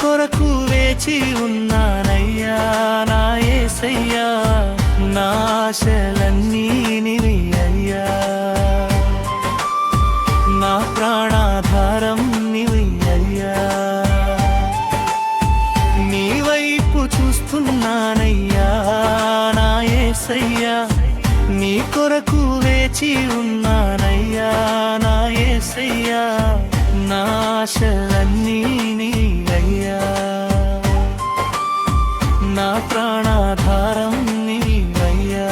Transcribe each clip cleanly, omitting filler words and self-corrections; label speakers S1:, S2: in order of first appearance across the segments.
S1: కొరకు వేచి ఉన్నానయ్యా నా యేసయ్యా, నా ఆశలన్నీ నీవే అయ్యా, నా ప్రాణాధారం నీవే అయ్యా. నీ వైపు చూస్తున్నానయ్యా నా యేసయ్యా, నీ కొరకు వేచి ఉన్నానయ్యా నా యేసయ్యా, నా ఆశలన్నీ నీవయ్యా, నా ప్రాణాధారం నీవయ్యా.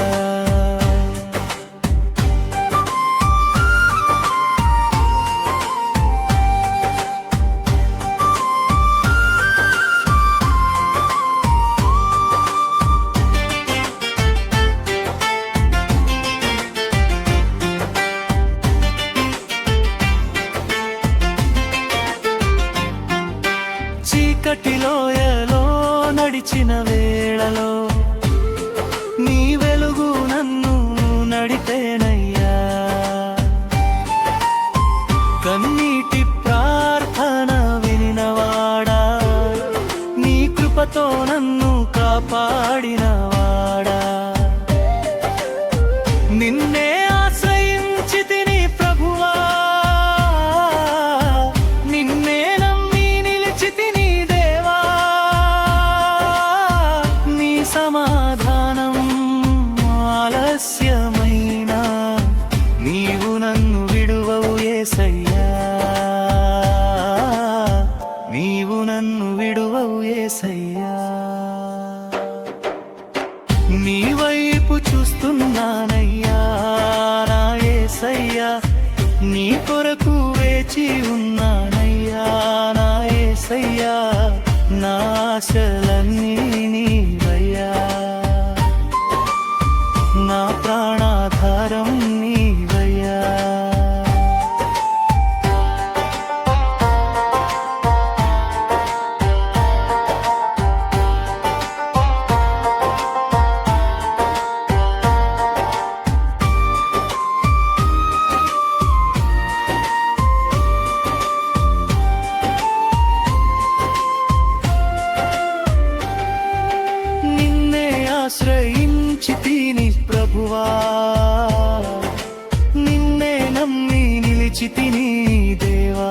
S1: చీకటిలోయలో నడిచిన వేళలో నీ వెలుగు నన్ను నడిపేనయ్యా, కన్నీటి ప్రార్థన వినినవాడా, నీ కృపతో నన్ను కాపాడినవాడా. నిన్నే ఆశ్రయించితిని ప్రభువా, నిన్నే నమ్మి నిలిచితిని దేవా, నీ సమాధానం ఆలస్యమైనా నీవు నన్ను విడువవు యేసయ్యా, నీవు నన్ను విడువవు యేసయ్యా. నీ వైపు చూస్తున్నానయ్యా నా యేసయ్యా, నీ కొరకు వేచి ఉన్నానయ్యా నా యేసయ్యా, నా ఆశలన్నీ నీవయ్యా, నా ప్రాణాధారం నీవయ్యా. ఆశ్రయించితిని ప్రభువా, నిన్నే నమ్మి నిలిచితిని దేవా,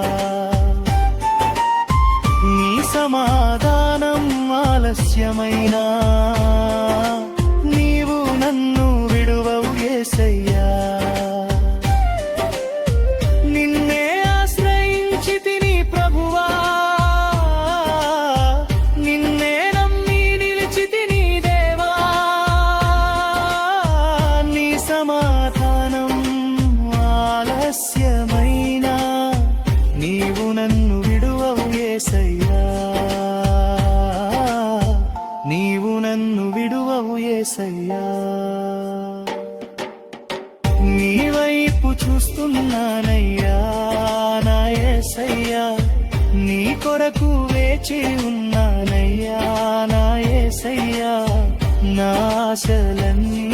S1: నీ సమాధానం ఆలస్యమైనా నీవు నన్ను విడువవు యేసయ్యా. నిన్నే ఆశ్రయించితిని ప్రభువా, నిన్నే నమ్మి నిలిచితిని దేవా, నీ సమాధానం ఆలస్యమైనా నీవు నన్ను విడువవు యేసయ్యా, నీవు నన్ను విడువవు యేసయ్యా. నీ వైపు చూస్తున్నానయ్యా నా యేసయ్యా, నీ కొరకు వేచి ఉన్నానయ్యా నా యేసయ్యా, నా ఆశలన్నీ